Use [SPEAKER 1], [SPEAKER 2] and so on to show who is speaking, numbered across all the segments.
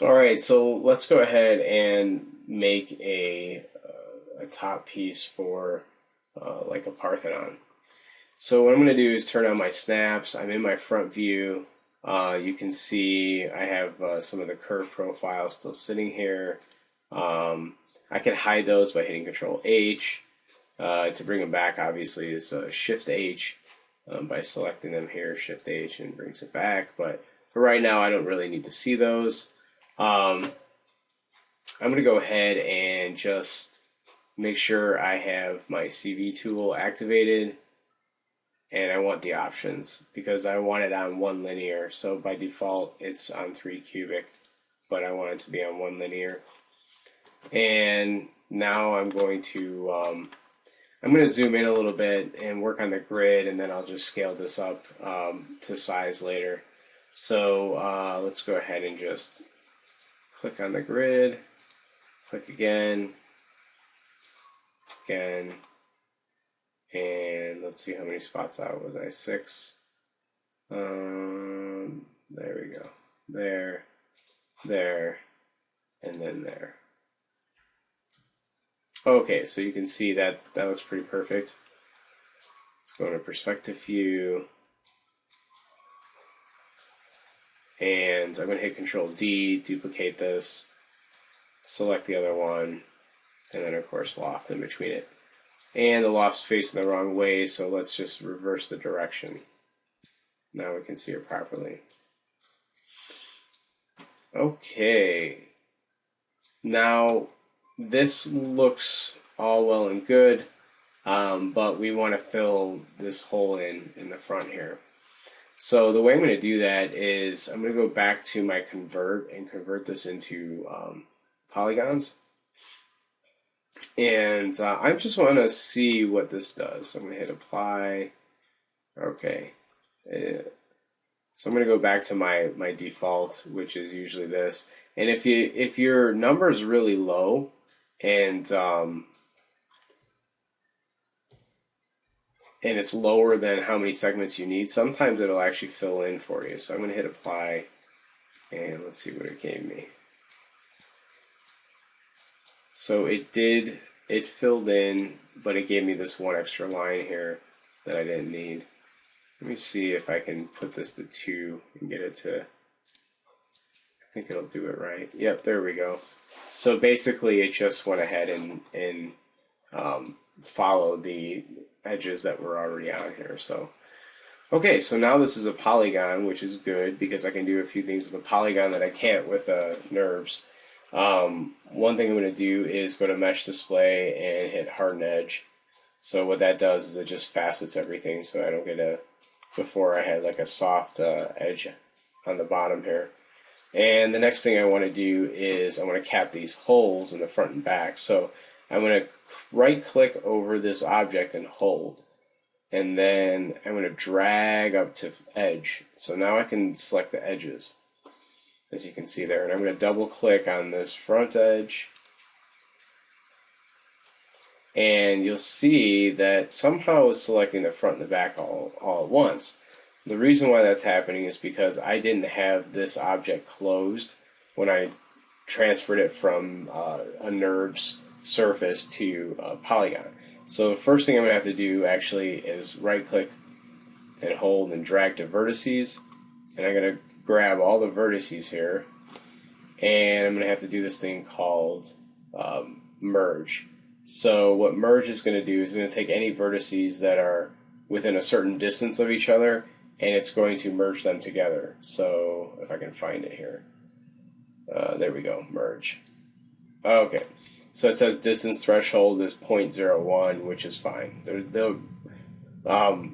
[SPEAKER 1] All right, so let's go ahead and make a top piece for like a Parthenon. So what I'm going to do is turn on my snaps. I'm in my front view. You can see I have some of the curve profiles still sitting here. I can hide those by hitting Control H. To bring them back, obviously, is Shift H by selecting them here. Shift H and brings it back. But for right now, I don't really need to see those. I'm going to go ahead and just make sure I have my CV tool activated, and I want the options because I want it on one linear. So by default it's on 3 cubic, but I want it to be on one linear. And now I'm going to zoom in a little bit and work on the grid, and then I'll just scale this up to size later. So let's go ahead and just click on the grid, click again, and let's see how many spots out was I? 6. There we go. There, and then there. Okay, so you can see that that looks pretty perfect. Let's go into perspective view, and I'm going to hit Control D, duplicate this, select the other one, and then of course loft in between it. And the loft's facing the wrong way, so let's just reverse the direction. Now we can see it properly. Okay. Now this looks all well and good, but we want to fill this hole in the front here. So the way I'm going to do that is I'm going to go back to my convert and convert this into polygons. And I just want to see what this does. So I'm going to hit apply. Okay. So I'm going to go back to my default, which is usually this. And if your number is really low and it's lower than how many segments you need, sometimes it'll actually fill in for you. So I'm going to hit apply, and let's see what it gave me. So it filled in, but it gave me this one extra line here that I didn't need. Let me see if I can put this to 2 and get it to, I think it'll do it right. Yep, there we go. So basically it just went ahead and followed the edges that were already on here. So okay, so now this is a polygon, which is good because I can do a few things with a polygon that I can't with NURBS. One thing I'm going to do is go to mesh display and hit harden edge. So what that does is it just facets everything, so I don't get a, before I had like a soft edge on the bottom here. And the next thing I want to do is I want to cap these holes in the front and back. So I'm going to right click over this object and hold. And then I'm going to drag up to edge. So now I can select the edges, as you can see there. And I'm going to double click on this front edge. And you'll see that somehow it's selecting the front and the back all at once. The reason why that's happening is because I didn't have this object closed when I transferred it from a NURBS surface to a polygon. So the first thing I'm going to have to do actually is right click and hold and drag to vertices. And I'm going to grab all the vertices here. And I'm going to have to do this thing called merge. So what merge is going to do is it's going to take any vertices that are within a certain distance of each other, and it's going to merge them together. So if I can find it here. There we go, merge. Okay, so it says distance threshold is 0.01, which is fine.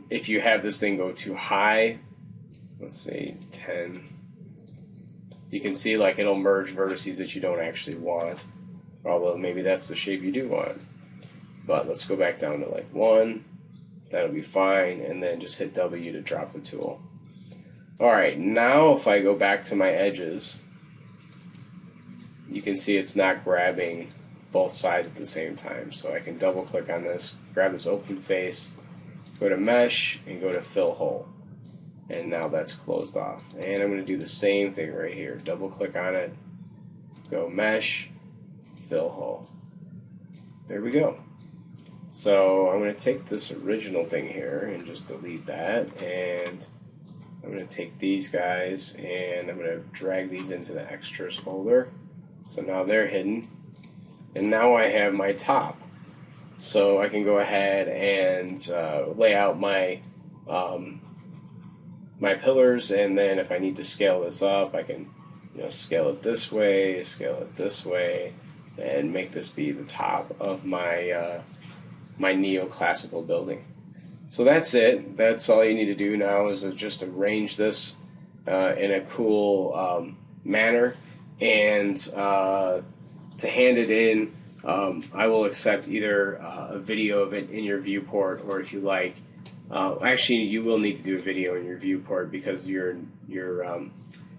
[SPEAKER 1] If you have this thing go too high, let's see, 10, you can see like it'll merge vertices that you don't actually want. Although maybe that's the shape you do want. But let's go back down to like 1. That'll be fine. And then just hit W to drop the tool. Alright, now if I go back to my edges, you can see it's not grabbing both sides at the same time. So I can double click on this, grab this open face, go to mesh, and go to fill hole. And now that's closed off. And I'm going to do the same thing right here. Double click on it, go mesh, fill hole. There we go. So I'm going to take this original thing here and just delete that, and I'm going to take these guys and I'm going to drag these into the extras folder. So now they're hidden, and now I have my top. So I can go ahead and lay out my my pillars, and then if I need to scale this up, I can scale it this way, and make this be the top of my my neoclassical building. So that's it. That's all you need to do now is to just arrange this in a cool manner, and to hand it in, I will accept either a video of it in your viewport, or if you like, actually you will need to do a video in your viewport because your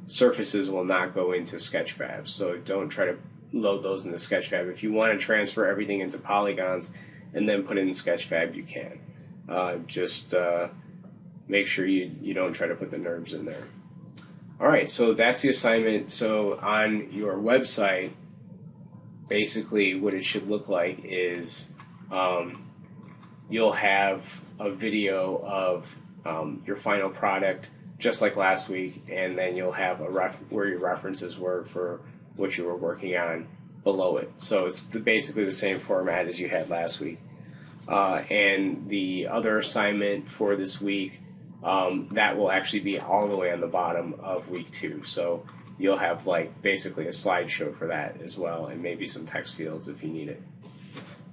[SPEAKER 1] surfaces will not go into Sketchfab. So don't try to load those into Sketchfab. If you want to transfer everything into polygons and then put it in Sketchfab, you can. Just make sure you don't try to put the NURBS in there. Alright, so that's the assignment. So on your website, basically what it should look like is you'll have a video of your final product, just like last week, and then you'll have where your references were for what you were working on below it. So it's basically the same format as you had last week. And the other assignment for this week, that will actually be all the way on the bottom of week 2. So you'll have basically a slideshow for that as well, and maybe some text fields if you need it.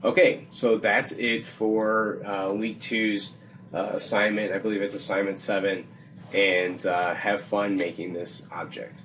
[SPEAKER 1] Okay, so that's it for week 2's assignment. I believe it's assignment 7, and have fun making this object.